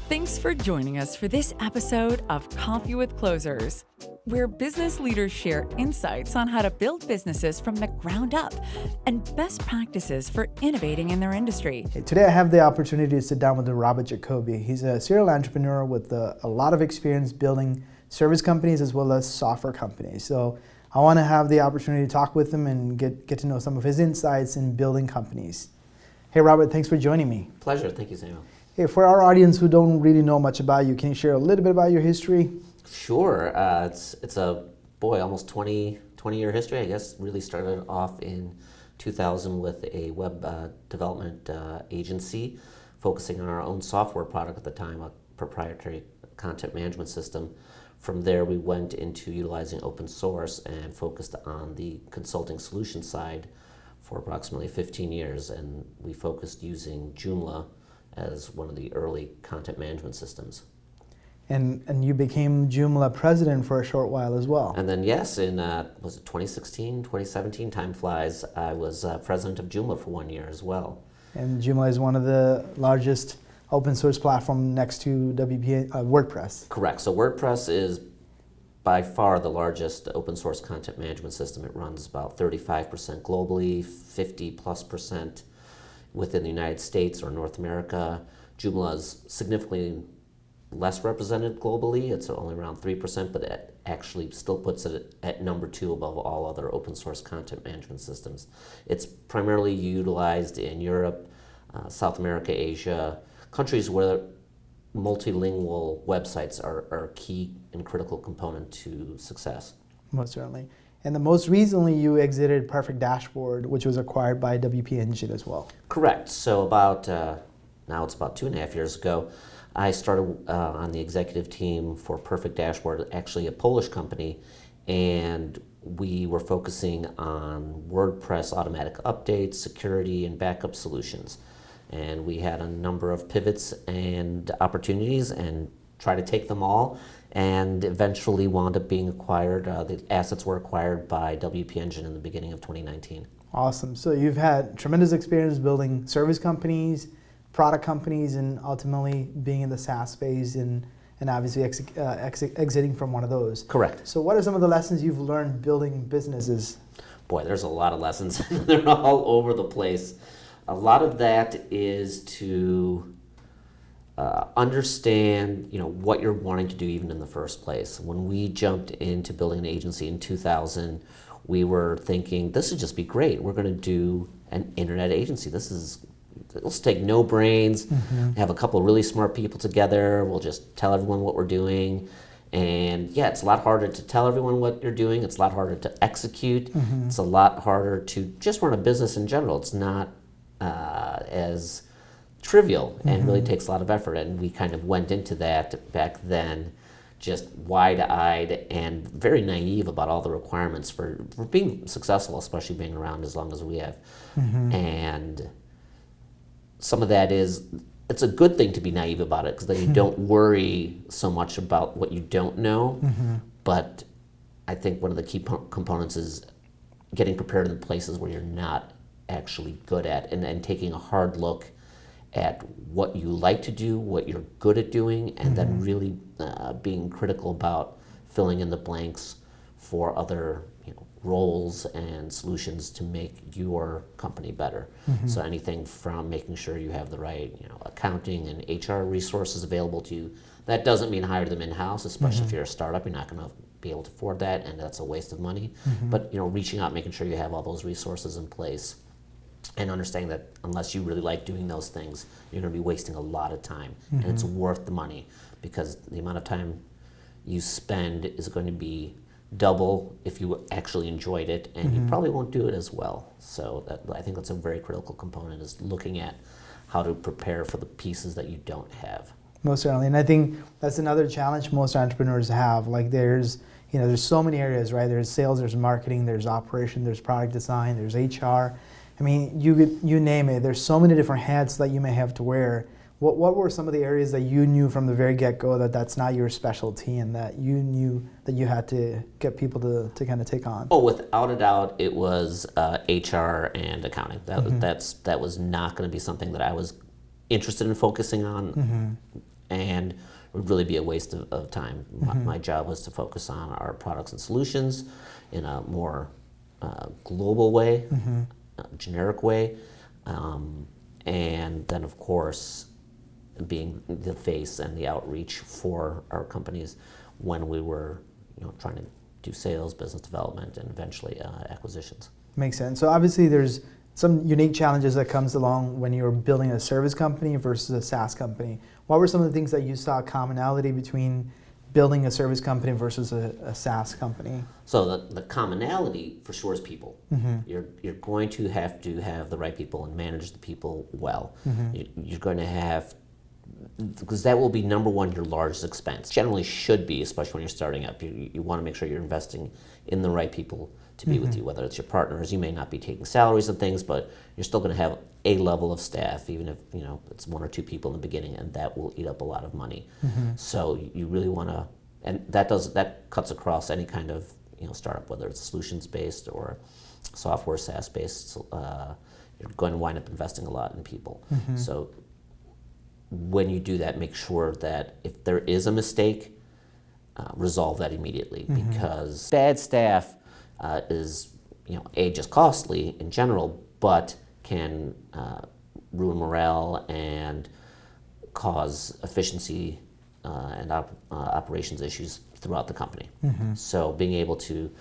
Thanks for joining us for this episode of Coffee with Closers, where business leaders share insights on how to build businesses from the ground up and best practices for innovating in their industry. Today I have the opportunity to sit down with Robert Jacobi. He's a serial entrepreneur with a lot of experience building service companies as well as software companies. So I want to have the opportunity to talk with him and get to know some of his insights in building companies. Hey Robert, thanks for joining me. Pleasure, thank you, Samuel. Hey, for our audience who don't really know much about you, can you share a little bit about your history? Sure, it's a almost 20-year history. I guess really started off in 2000 with a web development agency, focusing on our own software product at the time, a proprietary content management system. From there, we went into utilizing open source and focused on the consulting solution side for approximately 15 years, and we focused using Joomla as one of the early content management systems. And you became Joomla president for a short while as well. And then yes, in was it 2016, 2017, time flies, I was president of Joomla for 1 year as well. And Joomla is one of the largest open source platform next to WordPress. Correct. So WordPress is by far the largest open source content management system. It runs about 35% globally, 50+% within the United States or North America. Joomla is significantly less represented globally. It's only around 3%, but it actually still puts it at number 2 above all other open source content management systems. It's primarily utilized in Europe, South America, Asia, countries where multilingual websites are a key and critical component to success. Most certainly. And the most recently you exited Perfect Dashboard, which was acquired by WP Engine as well. Correct. So now it's about 2.5 years ago, I started on the executive team for Perfect Dashboard, actually a Polish company, and we were focusing on WordPress automatic updates, security, and backup solutions. And we had a number of pivots and opportunities and try to take them all, and eventually wound up being acquired. The assets were acquired by WP Engine in the beginning of 2019. Awesome. So you've had tremendous experience building service companies, product companies, and ultimately being in the SaaS space and obviously exiting from one of those. Correct. So what are some of the lessons you've learned building businesses? Boy, there's a lot of lessons. They're all over the place. A lot of that is to understand, what you're wanting to do even in the first place. When we jumped into building an agency in 2000, we were thinking, this would just be great. We're going to do an internet agency. Let's take no brains, have a couple of really smart people together. We'll just tell everyone what we're doing. And yeah, it's a lot harder to tell everyone what you're doing. It's a lot harder to execute. It's a lot harder to just run a business in general. It's not as trivial and really takes a lot of effort, and we kind of went into that back then just wide-eyed and very naive about all the requirements for being successful, especially being around as long as we have. And some of that it's a good thing to be naive about it, because then you don't worry so much about what you don't know. But I think one of the key components is getting prepared in places where you're not actually good at, and taking a hard look at what you like to do, what you're good at doing, and then really being critical about filling in the blanks for other roles and solutions to make your company better. So anything from making sure you have the right accounting and HR resources available to you. That doesn't mean hire them in-house, especially if you're a startup. You're not going to be able to afford that, and that's a waste of money. But reaching out, making sure you have all those resources in place, and understanding that unless you really like doing those things, you're going to be wasting a lot of time. And it's worth the money, because the amount of time you spend is going to be double if you actually enjoyed it, and you probably won't do it as well. So I think that's a very critical component, is looking at how to prepare for the pieces that you don't have. Most certainly, and I think that's another challenge most entrepreneurs have. Like there's so many areas, right? There's sales, there's marketing, there's operation, there's product design, there's HR. I mean, you name it. There's so many different hats that you may have to wear. What were some of the areas that you knew from the very get-go that's not your specialty, and that you knew that you had to get people to kind of take on? Oh, without a doubt, it was HR and accounting. That was not going to be something that I was interested in focusing on and it would really be a waste of time. My job was to focus on our products and solutions in a more global way, generic way, and then of course being the face and the outreach for our companies when we were trying to do sales, business development, and eventually acquisitions. Makes sense. So obviously there's some unique challenges that comes along when you're building a service company versus a SaaS company. What were some of the things that you saw commonality between building a service company versus a SaaS company? So the commonality for sure is people. You're going to have the right people and manage the people well. You're going to have, because that will be number one, your largest expense. Generally should be, especially when you're starting up. You want to make sure you're investing in the right people to be with you, whether it's your partners. You may not be taking salaries and things, but you're still going to have a level of staff, even if it's one or two people in the beginning, and that will eat up a lot of money. So you really want to, and that cuts across any kind of startup, whether it's solutions based or software SaaS based. You're going to wind up investing a lot in people. So when you do that, make sure that if there is a mistake, resolve that immediately, because bad staff is just costly in general, but can ruin morale and cause efficiency and operations issues throughout the company. So being able to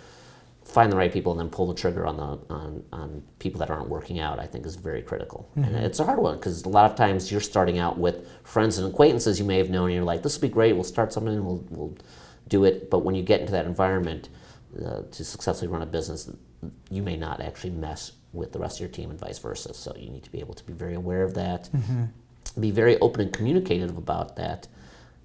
find the right people and then pull the trigger on people that aren't working out, I think, is very critical. And it's a hard one, because a lot of times you're starting out with friends and acquaintances you may have known, and you're like, this will be great, we'll start something and we'll do it. But when you get into that environment to successfully run a business, you may not actually mess with the rest of your team and vice versa. So you need to be able to be very aware of that, be very open and communicative about that,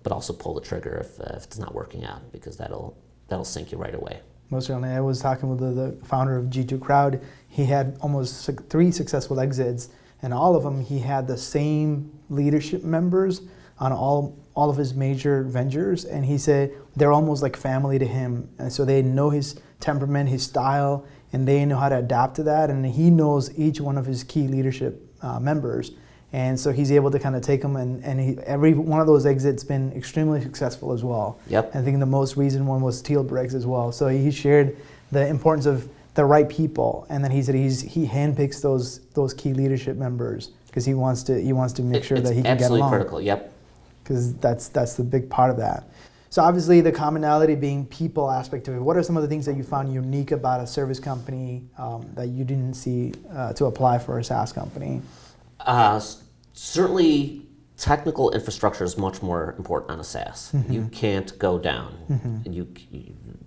but also pull the trigger if it's not working out, because that'll sink you right away. Most certainly. I was talking with the founder of G2 Crowd. He had almost 3 successful exits, and all of them he had the same leadership members on all of his major ventures, and he said they're almost like family to him, and so they know his temperament, his style, and they know how to adapt to that, and he knows each one of his key leadership members, and so he's able to kind of take them, and every one of those exits been extremely successful as well. Yep. I think the most recent one was Tealbricks as well. So he shared the importance of the right people, and then he said he handpicks those key leadership members because he wants to make sure that he can get along. Absolutely critical. Yep. Because that's the big part of that. So obviously the commonality being people aspect of it. What are some of the things that you found unique about a service company that you didn't see to apply for a SaaS company? Certainly, technical infrastructure is much more important on a SaaS. You can't go down.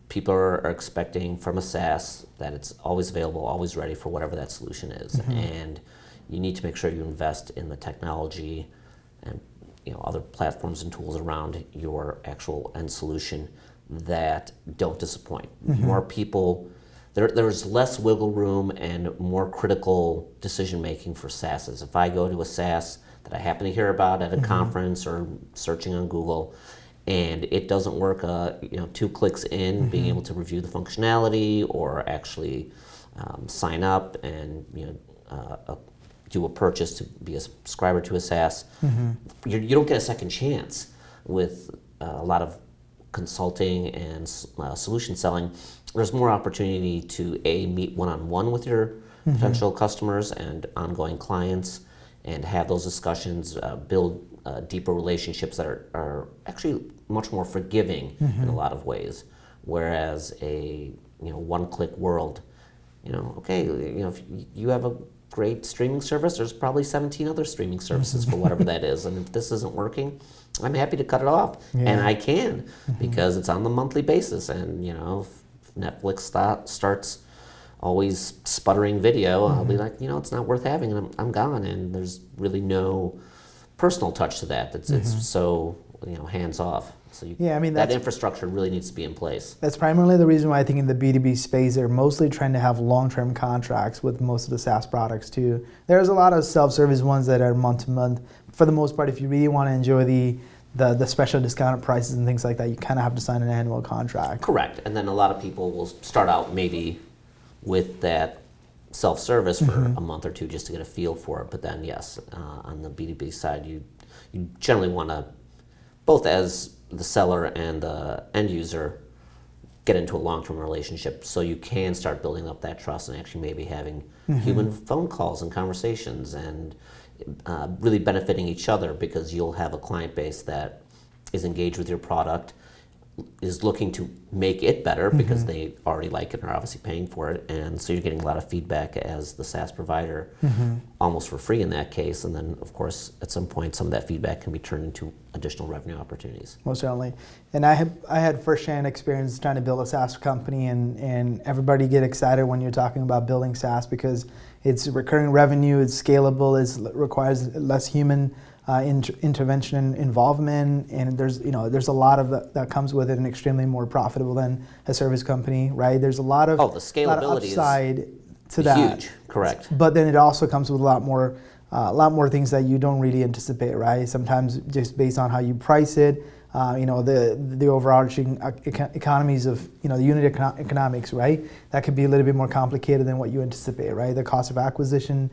People are expecting from a SaaS that it's always available, always ready for whatever that solution is, and you need to make sure you invest in the technology and other platforms and tools around your actual end solution that don't disappoint. More people. There's less wiggle room and more critical decision making for SaaSes. If I go to a SaaS that I happen to hear about at a conference or searching on Google, and it doesn't work, 2 clicks in, being able to review the functionality or actually sign up and do a purchase to be a subscriber to a SaaS, you don't get a second chance with a lot of consulting and solution selling. There's more opportunity to meet one-on-one with your potential customers and ongoing clients, and have those discussions, build deeper relationships that are actually much more forgiving in a lot of ways. Whereas a one-click world, if you have a great streaming service, there's probably 17 other streaming services for whatever that is, and if this isn't working, I'm happy to cut it off, and I can, because it's on the monthly basis, and if Netflix starts always sputtering video, I'll be like, it's not worth having, and I'm gone, and there's really no personal touch to that. It's so hands off. So that infrastructure really needs to be in place. That's primarily the reason why I think in the B2B space they're mostly trying to have long-term contracts with most of the SaaS products too. There's a lot of self-service ones that are month to month. For the most part, if you really want to enjoy the special discounted prices and things like that, you kind of have to sign an annual contract. Correct. And then a lot of people will start out maybe with that self-service for a month or two just to get a feel for it. But then, yes, on the B2B side, you generally want to both as the seller and the end user get into a long-term relationship, so you can start building up that trust and actually maybe having human phone calls and conversations and really benefiting each other, because you'll have a client base that is engaged with your product, is looking to make it better because they already like it and are obviously paying for it, and so you're getting a lot of feedback as the SaaS provider, almost for free in that case, and then of course at some point some of that feedback can be turned into additional revenue opportunities. Most certainly. And I had firsthand experience trying to build a SaaS company, and everybody get excited when you're talking about building SaaS because it's recurring revenue, it's scalable, it requires less human intervention and involvement, and there's a lot of that comes with it, and extremely more profitable than a service company, right? There's a lot of the scalability upside to that. Huge, correct. But then it also comes with a lot more things that you don't really anticipate, right? Sometimes just based on how you price it, the overarching economies of the unit economics, right? That could be a little bit more complicated than what you anticipate, right? The cost of acquisition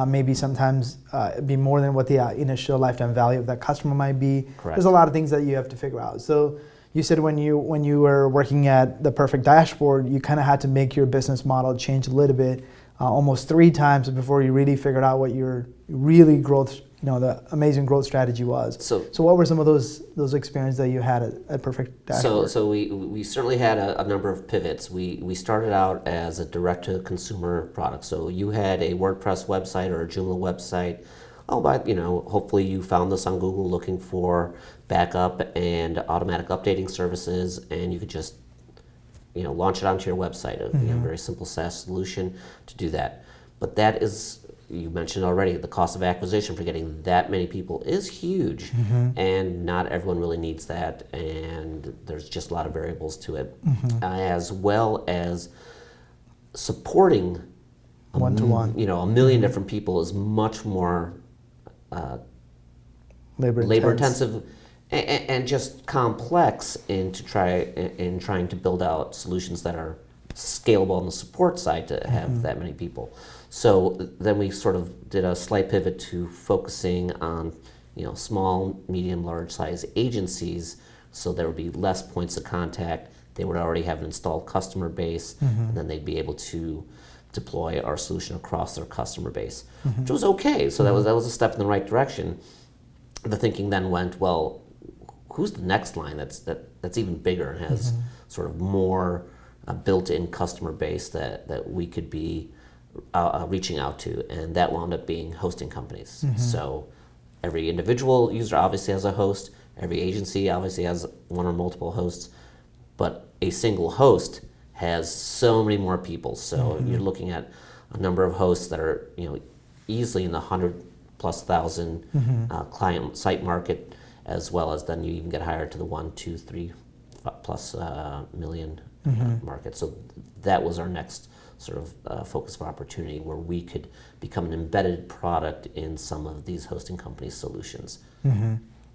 maybe sometimes be more than what the initial lifetime value of that customer might be. Correct. There's a lot of things that you have to figure out. So you said when you were working at the perfect dashboard, you kind of had to make your business model change a little bit, almost 3 times before you really figured out what your really growth, the amazing growth strategy was. So what were some of those experiences that you had at Perfect Dashboard? So we certainly had a number of pivots. We started out as a direct-to-consumer product. So you had a WordPress website or a Joomla website. Hopefully you found this on Google looking for backup and automatic updating services, and you could just launch it onto your website. A very simple SaaS solution to do that. But that is, you mentioned already, the cost of acquisition for getting that many people is huge, and not everyone really needs that, and there's just a lot of variables to it, as well as supporting one-to-one. A million different people is much more labor intensive and just complex in trying to build out solutions that are scalable on the support side to have that many people. So then we sort of did a slight pivot to focusing on small, medium, large size agencies, so there would be less points of contact. They would already have an installed customer base, and then they'd be able to deploy our solution across their customer base, which was okay. So that was a step in the right direction. The thinking then went, well, who's the next line that's even bigger and has sort of more built-in customer base that we could be reaching out to, and that wound up being hosting companies. So every individual user obviously has a host, every agency obviously has one or multiple hosts, but a single host has so many more people. So you're looking at a number of hosts that are easily in the 100,000+ client site market, as well as then you even get higher to the 1, 2, 3+ million market. So that was our next sort of focus of opportunity, where we could become an embedded product in some of these hosting companies' solutions.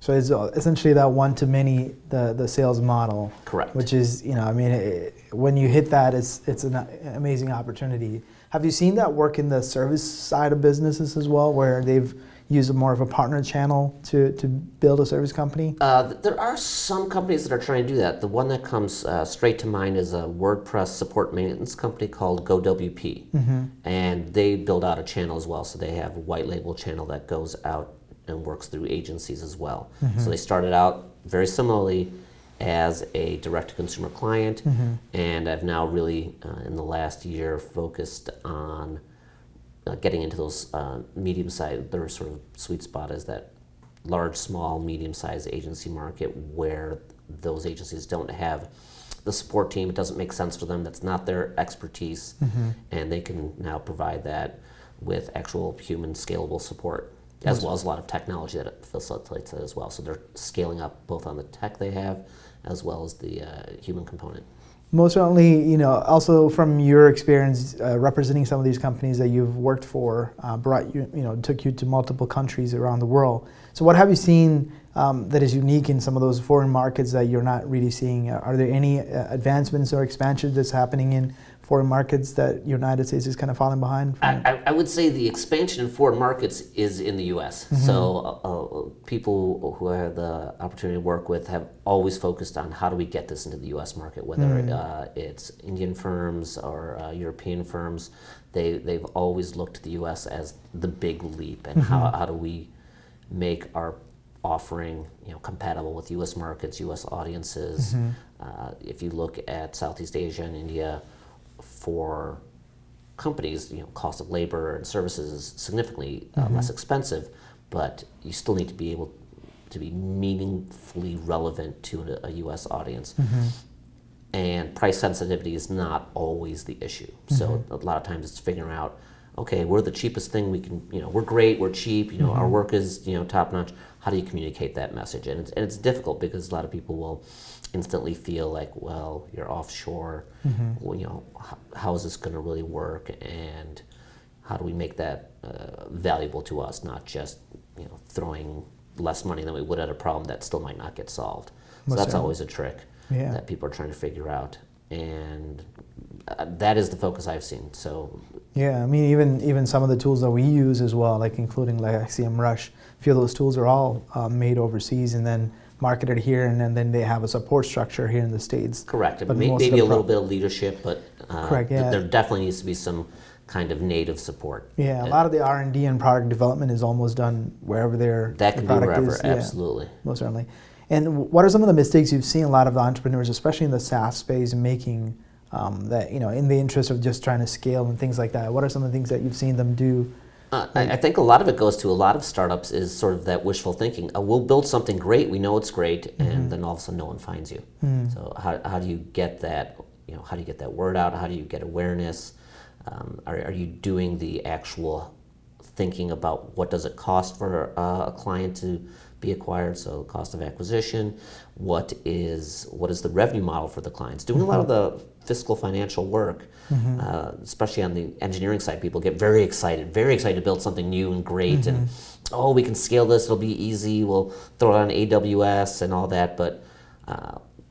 So it's essentially that one-to-many, the sales model. Correct. Which is, when you hit that, it's an amazing opportunity. Have you seen that work in the service side of businesses as well, where they've used more of a partner channel to build a service company? There are some companies that are trying to do that. The one that comes straight to mind is a WordPress support maintenance company called GoWP. And they build out a channel as well. So they have a white label channel that goes out and works through agencies as well. So they started out very similarly as a direct-to-consumer client, and I've now really, in the last year, focused on getting into those medium-sized, their sort of sweet spot is that large, small, medium-sized agency market, where those agencies don't have the support team. It doesn't make sense for them. That's not their expertise, and they can now provide that with actual human scalable support, as well as a lot of technology that facilitates it as well. So they're scaling up both on the tech they have, as well as the human component. Most certainly, also from your experience representing some of these companies that you've worked for, took you to multiple countries around the world. So what have you seen that is unique in some of those foreign markets that you're not really seeing? Are there any advancements or expansions that's happening in foreign markets that United States is kind of falling behind? I would say the expansion in foreign markets is in the U.S. So people who I have the opportunity to work with have always focused on how do we get this into the U.S. market, whether it's Indian firms or European firms. They've always looked to the U.S. as the big leap, and how do we make our offering compatible with U.S. markets, U.S. audiences. If you look at Southeast Asia and India, for companies, cost of labor and services is significantly less expensive, but you still need to be able to be meaningfully relevant to a U.S. audience. And price sensitivity is not always the issue. So a lot of times it's figuring out, okay, we're the cheapest thing we can, we're great, we're cheap, our work is, top notch. How do you communicate that message? And it's difficult because a lot of people will instantly feel like, well, you're offshore. Well, how is this going to really work? And how do we make that valuable to us, not just, throwing less money than we would at a problem that still might not get solved. So that's always a trick that people are trying to figure out. And that is the focus I've seen. So yeah, I mean, even some of the tools that we use as well, like including like SEMrush, a few of those tools are all made overseas and then marketed here, and then they have a support structure here in the States. Correct. But maybe a little bit of leadership, but correct, yeah. There definitely needs to be some kind of native support. Yeah, a lot of the R&D and product development is almost done wherever that can be wherever, is. absolutely. Yeah, most certainly. And what are some of the mistakes you've seen a lot of the entrepreneurs, especially in the SaaS space, making that, in the interest of just trying to scale and things like that? What are some of the things that you've seen them do? I think a lot of it goes to a lot of startups is sort of that wishful thinking. We'll build something great, we know it's great, and then all of a sudden no one finds you. So how do you get that, how do you get that word out? How do you get awareness? Are you doing the actual thinking about what does it cost for a client to be acquired, so cost of acquisition, what is the revenue model for the clients? Doing a lot of the fiscal financial work, especially on the engineering side, people get very excited to build something new and great, and we can scale this, it'll be easy, we'll throw it on AWS and all that, but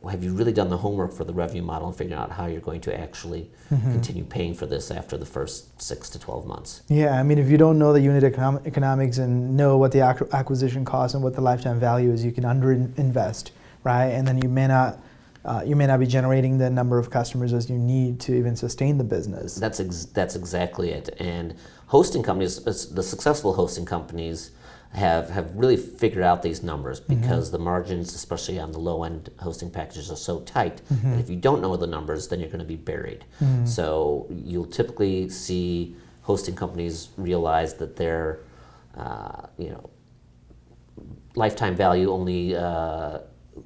have you really done the homework for the revenue model and figuring out how you're going to actually continue paying for this after the first 6 to 12 months? Yeah, I mean, if you don't know the unit economics and know what the acquisition cost and what the lifetime value is, you can underinvest, right? And then you may not be generating the number of customers as you need to even sustain the business. That's exactly it. And hosting companies, the successful hosting companies, have really figured out these numbers because the margins, especially on the low-end hosting packages, are so tight that if you don't know the numbers, then you're going to be buried. So you'll typically see hosting companies realize that their lifetime value only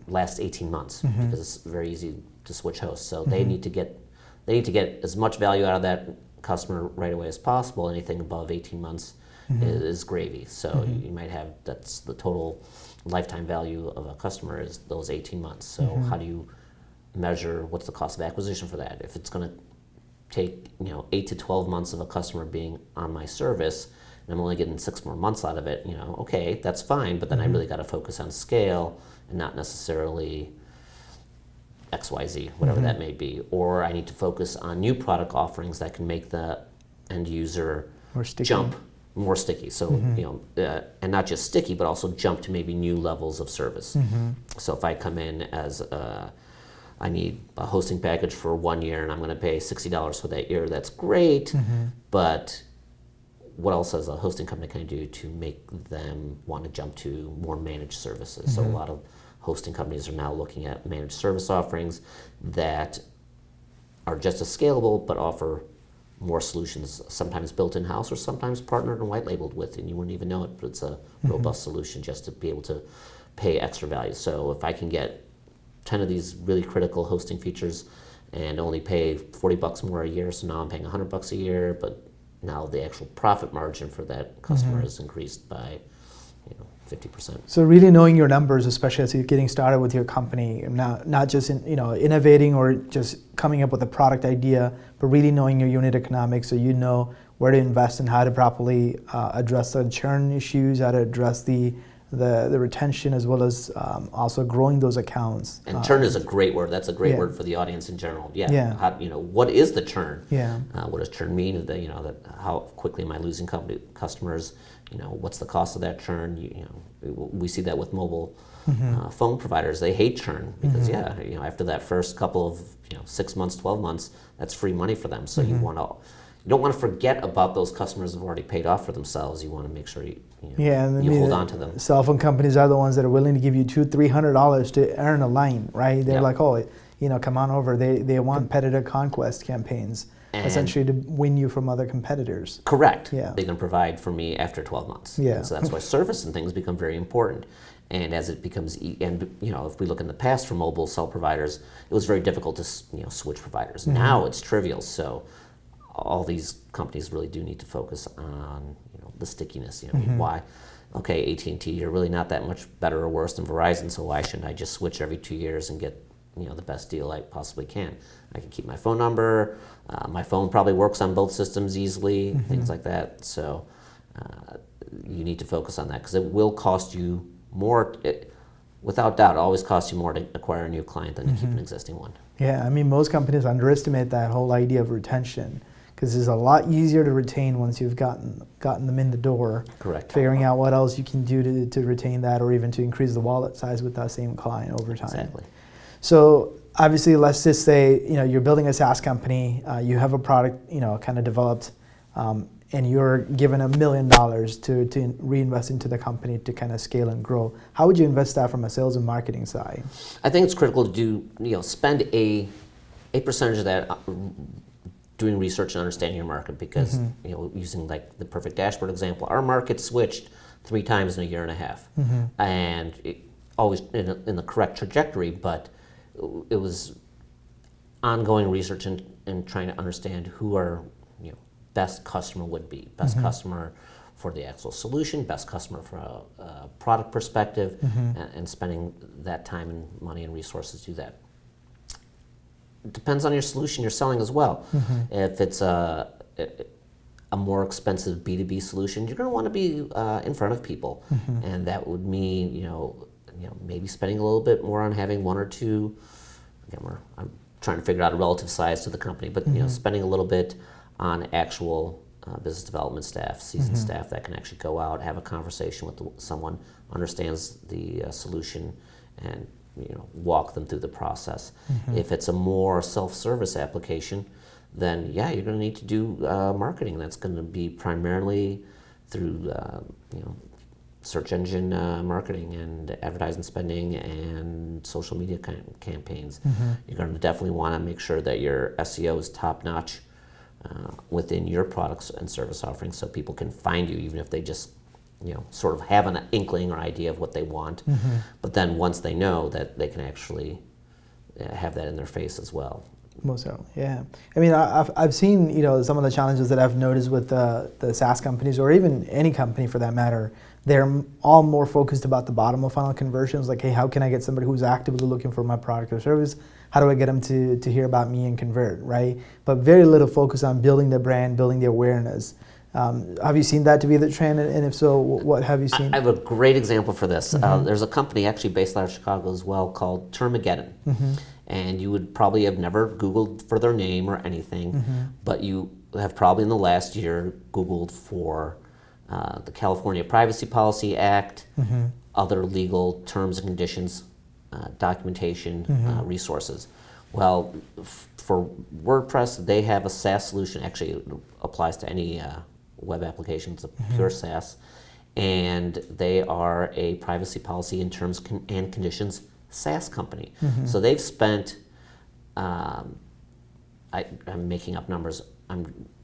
lasts 18 months because it's very easy to switch hosts. So they need to get as much value out of that customer right away as possible. Anything above 18 months is gravy. So you might have, that's the total lifetime value of a customer is those 18 months. So how do you measure what's the cost of acquisition for that? If it's going to take 8 to 12 months of a customer being on my service and I'm only getting 6 more months out of it, okay, that's fine, but then I really got to focus on scale and not necessarily XYZ, whatever that may be. Or I need to focus on new product offerings that can make the end user jump more sticky. So, and not just sticky, but also jump to maybe new levels of service. So if I come in as I need a hosting package for 1 year and I'm going to pay $60 for that year, that's great, but what else as a hosting company can I do to make them want to jump to more managed services? So a lot of hosting companies are now looking at managed service offerings that are just as scalable but offer more solutions, sometimes built in-house or sometimes partnered and white-labeled with, and you wouldn't even know it, but it's a robust solution just to be able to pay extra value. So if I can get 10 of these really critical hosting features and only pay $40 more a year, so now I'm paying $100 a year, but now the actual profit margin for that customer is increased by 50%. So really knowing your numbers, especially as you're getting started with your company, not just innovating or just coming up with a product idea, but really knowing your unit economics so you know where to invest and how to properly address the churn issues, how to address the the retention as well as also growing those accounts. And churn is a great word. That's a great Yeah. word for the audience in general. Yeah. How, what is the churn? Yeah. What does churn mean? That how quickly am I losing customers? What's the cost of that churn? We see that with mobile phone providers. They hate churn because after that first couple of 6 months, 12 months, that's free money for them. So you don't want to forget about those customers who've already paid off for themselves. You want to make sure you hold on to them. Cell phone companies are the ones that are willing to give you $200-$300 to earn a line, right? They're like, come on over. They want competitive conquest campaigns, essentially to win you from other competitors. Correct. Yeah. They can provide for me after 12 months. Yeah. And so that's why service and things become very important. And as it becomes, if we look in the past for mobile cell providers, it was very difficult to switch providers. Now it's trivial. So all these companies really do need to focus on the stickiness. Why? Okay, AT&T, you're really not that much better or worse than Verizon, so why shouldn't I just switch every 2 years and get the best deal I possibly can? I can keep my phone number. My phone probably works on both systems easily, things like that. So you need to focus on that because it will cost you more. Without doubt, it always costs you more to acquire a new client than to keep an existing one. Yeah, I mean, most companies underestimate that whole idea of retention because it's a lot easier to retain once you've gotten them in the door. Correct. Figuring out what else you can do to retain that or even to increase the wallet size with that same client over time. Exactly. So obviously, let's just say you're building a SaaS company, you have a product kind of developed, and you're given $1 million to reinvest into the company to kind of scale and grow. How would you invest that from a sales and marketing side? I think it's critical to spend a percentage of that doing research and understanding your market because using like the perfect dashboard example, our market switched 3 times in a year and a half, and always in the correct trajectory, but it was ongoing research and trying to understand who our best customer would be, best customer for the actual solution, best customer from a product perspective, and spending that time and money and resources to do that. It depends on your solution you're selling as well. If it's a more expensive B2B solution, you're going to want to be in front of people, and that would mean maybe spending a little bit more on having 1 or 2. Again, I'm trying to figure out a relative size to the company, but spending a little bit on actual business development staff, seasoned staff that can actually go out, have a conversation with someone, understands the solution, and walk them through the process. If it's a more self-service application, then you're going to need to do marketing. That's going to be primarily through search engine marketing and advertising spending and social media campaigns. You're going to definitely want to make sure that your SEO is top-notch within your products and service offerings so people can find you even if they just sort of have an inkling or idea of what they want. But then once they know that, they can actually have that in their face as well. Most certainly, yeah. I mean, I've seen some of the challenges that I've noticed with the SaaS companies, or even any company for that matter. They're all more focused about the bottom of funnel conversions, like, hey, how can I get somebody who's actively looking for my product or service? How do I get them to hear about me and convert, right? But very little focus on building the brand, building the awareness. Have you seen that to be the trend? And if so, what have you seen? I have a great example for this. There's a company actually based out of Chicago as well called Termageddon. And you would probably have never Googled for their name or anything, but you have probably in the last year Googled for the California Privacy Policy Act, other legal terms and conditions, documentation, resources. Well, for WordPress, they have a SaaS solution. Actually, it applies to any web application. It's a pure SaaS. And they are a privacy policy and terms and conditions SaaS company. So they've spent, I'm making up numbers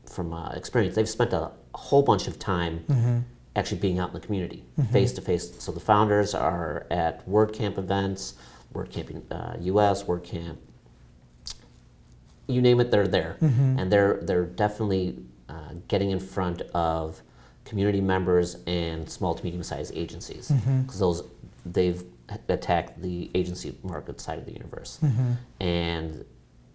from experience, they've spent a whole bunch of time actually being out in the community, face to face. So the founders are at WordCamp events, WordCamp US, WordCamp, you name it, they're there. And they're definitely getting in front of community members and small to medium-sized agencies, because they've attacked the agency market side of the universe. And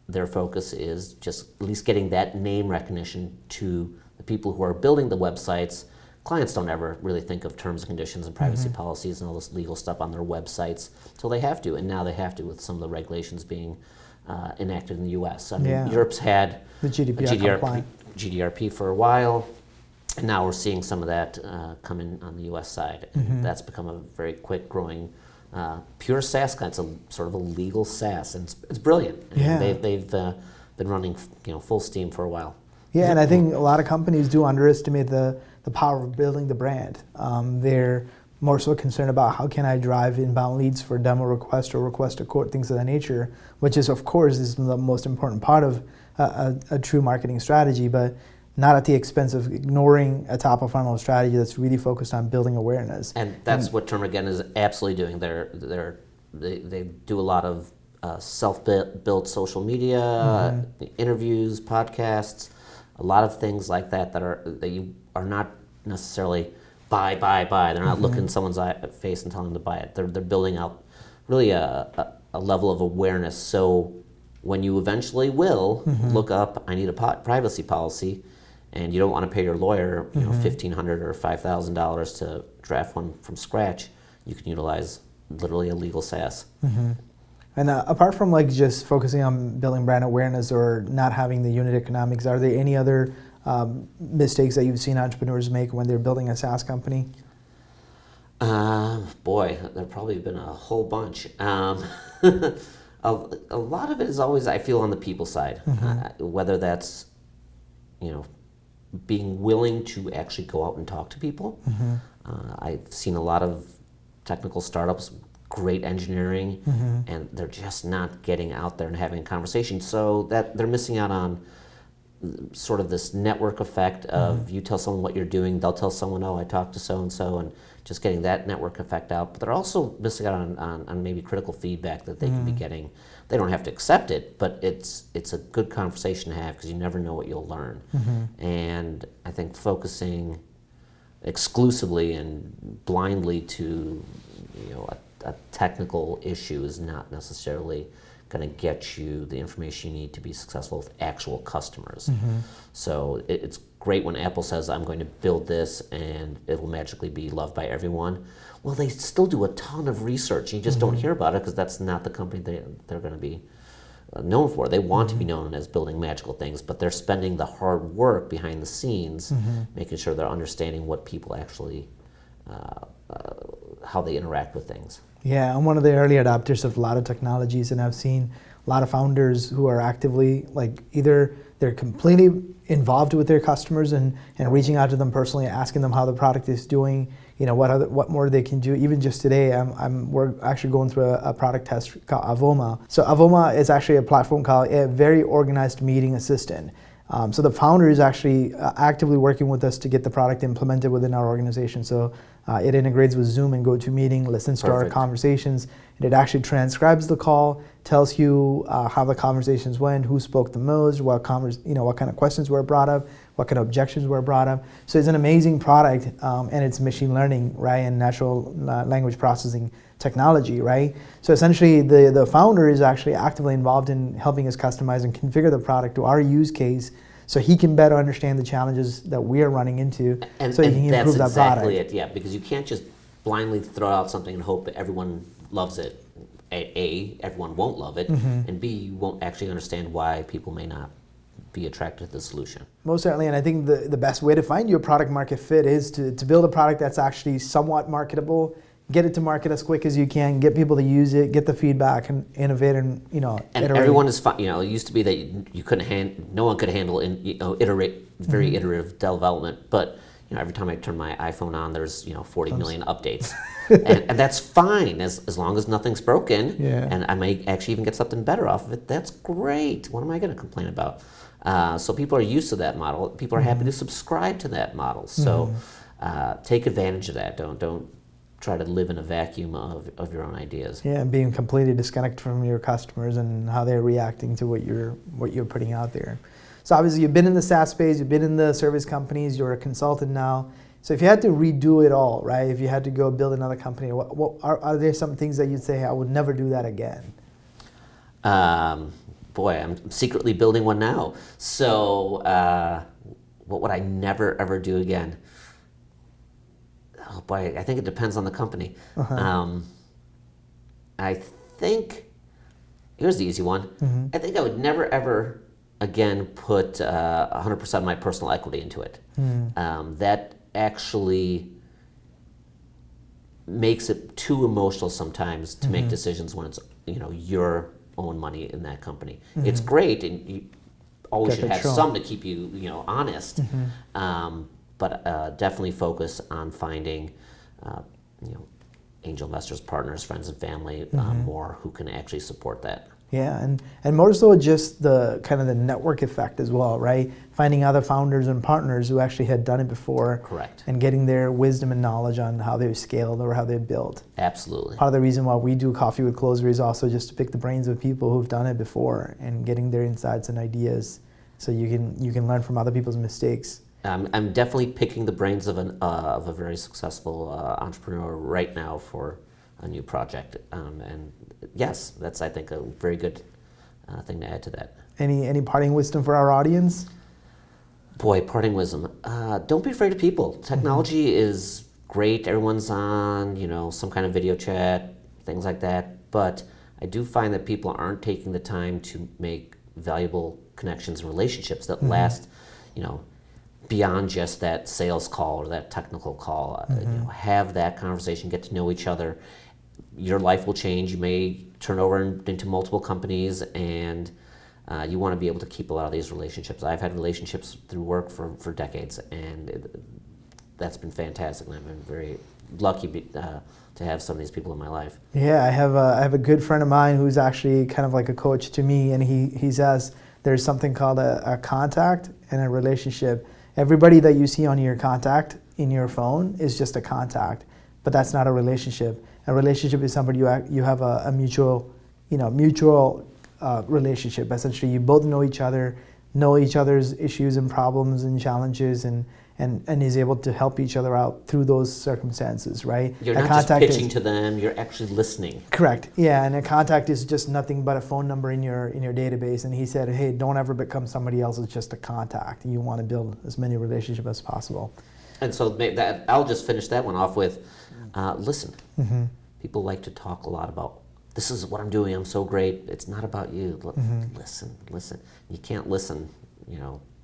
their focus is just at least getting that name recognition to the people who are building the websites, clients don't ever really think of terms and conditions and privacy policies and all this legal stuff on their websites until they have to, and now they have to with some of the regulations being enacted in the U.S. I mean, Europe's had the GDPR for a while, and now we're seeing some of that come in on the U.S. side, and that's become a very quick growing pure SaaS kind of sort of a legal SaaS, and it's brilliant. Yeah. They've been running full steam for a while. Yeah, and I think a lot of companies do underestimate the power of building the brand. They're more so concerned about how can I drive inbound leads for demo request or request to quote, things of that nature, which is, of course, is the most important part of a true marketing strategy, but not at the expense of ignoring a top of funnel strategy that's really focused on building awareness. And that's what Term-Again is absolutely doing. They do a lot of self-built social media, interviews, podcasts, a lot of things like that that you are not necessarily buy. They're not looking in someone's face and telling them to buy it. They're building out really a level of awareness. So when you eventually will look up, I need a privacy policy, and you don't want to pay your lawyer, $1,500 or $5,000 to draft one from scratch, you can utilize literally a legal SaaS. And apart from like just focusing on building brand awareness or not having the unit economics, are there any other mistakes that you've seen entrepreneurs make when they're building a SaaS company? Boy, there probably been a whole bunch. A lot of it is always, I feel, on the people side, whether that's, being willing to actually go out and talk to people. I've seen a lot of technical startups, great engineering, and they're just not getting out there and having a conversation. So that they're missing out on sort of this network effect of you tell someone what you're doing, they'll tell someone, oh, I talked to so-and-so, and just getting that network effect out. But they're also missing out on maybe critical feedback that they can be getting. They don't have to accept it, but it's a good conversation to have because you never know what you'll learn. And I think focusing exclusively and blindly to a technical issue is not necessarily going to get you the information you need to be successful with actual customers. So it's great when Apple says, I'm going to build this and it will magically be loved by everyone. Well, they still do a ton of research. You just don't hear about it because that's not the company they're going to be known for. They want to be known as building magical things, but they're spending the hard work behind the scenes, making sure they're understanding what people actually, how they interact with things. Yeah, I'm one of the early adopters of a lot of technologies, and I've seen a lot of founders who are actively, like, either they're completely involved with their customers and reaching out to them personally, asking them how the product is doing, what more they can do. Even just today, we're actually going through a product test called Avoma. So Avoma is actually a platform called a very organized meeting assistant. So the founder is actually actively working with us to get the product implemented within our organization. So it integrates with Zoom and GoToMeeting, listens to our conversations, and it actually transcribes the call, tells you how the conversations went, who spoke the most, what kind of questions were brought up, what kind of objections were brought up. So it's an amazing product, and it's machine learning, right, and natural language processing technology, right? So essentially, the founder is actually actively involved in helping us customize and configure the product to our use case, so he can better understand the challenges that we are running into, so he can improve that product. That's exactly it, yeah, because you can't just blindly throw out something and hope that everyone loves it. A, everyone won't love it, and B, you won't actually understand why people may not be attracted to the solution. Most certainly, and I think the best way to find your product market fit is to build a product that's actually somewhat marketable, get it to market as quick as you can, get people to use it, get the feedback, and innovate and And iterate. everyone is fine. It used to be that you couldn't no one could handle very iterative development, but every time I turn my iPhone on, there's 40 million updates, and that's fine as long as nothing's broken. Yeah. And I may actually even get something better off of it. That's great. What am I going to complain about? So people are used to that model. People are happy to subscribe to that model. So take advantage of that. Don't try to live in a vacuum of your own ideas. Yeah, and being completely disconnected from your customers and how they're reacting to what you're putting out there. So obviously you've been in the SaaS space, you've been in the service companies, you're a consultant now. So if you had to redo it all, right? If you had to go build another company, what are there some things that you'd say, hey, I would never do that again? Boy, I'm secretly building one now. So what would I never ever do again? Oh boy, I think it depends on the company. I think, here's the easy one. I think I would never ever again put 100% of my personal equity into it. That actually makes it too emotional sometimes to make decisions when it's your own money in that company. It's great, and you always should have some to keep you honest. But definitely focus on finding angel investors, partners, friends and family, more who can actually support that. Yeah, and more so just the kind of the network effect as well, right? Finding other founders and partners who actually had done it before. Correct. And getting their wisdom and knowledge on how they've scaled or how they've built. Absolutely. Part of the reason why we do Coffee with Closer is also just to pick the brains of people who've done it before and getting their insights and ideas so you can learn from other people's mistakes. I'm definitely picking the brains of a very successful entrepreneur right now for a new project, and yes, that's I think a very good thing to add to that. Any parting wisdom for our audience? Boy, parting wisdom: don't be afraid of people. Technology is great. Everyone's on some kind of video chat, things like that. But I do find that people aren't taking the time to make valuable connections and relationships that last, beyond just that sales call or that technical call. Have that conversation, get to know each other. Your life will change. You may turn over into multiple companies, and you want to be able to keep a lot of these relationships. I've had relationships through work for decades, and that's been fantastic. And I've been very lucky to have some of these people in my life. Yeah, I have a good friend of mine who's actually kind of like a coach to me, and he says there's something called a contact and a relationship. Everybody that you see on your contact in your phone is just a contact, but that's not a relationship. A relationship is somebody you have a mutual relationship. Essentially, you both know each other's issues and problems and challenges, and is able to help each other out through those circumstances, right? You're not just pitching to them, you're actually listening. Correct, yeah, and a contact is just nothing but a phone number in your database, and he said, hey, don't ever become somebody else, it's just a contact. You want to build as many relationships as possible. And so I'll just finish that one off with listen. People like to talk a lot about, this is what I'm doing, I'm so great. It's not about you. Listen. You can't listen,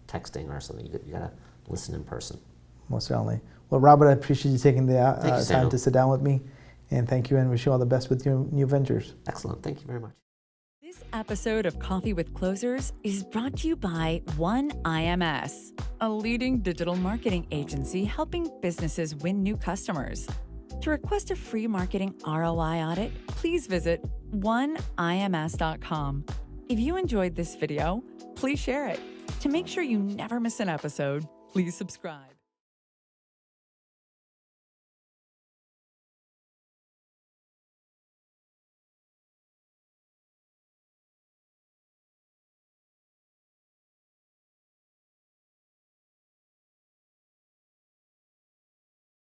texting or something. You gotta listen in person. Most certainly. Well, Robert, I appreciate you taking the time to sit down with me, and thank you, and wish you all the best with your new ventures. Excellent. Thank you very much. This episode of Coffee with Closers is brought to you by One IMS, a leading digital marketing agency helping businesses win new customers. To request a free marketing ROI audit, please visit oneims.com. If you enjoyed this video, please share it. To make sure you never miss an episode, please subscribe.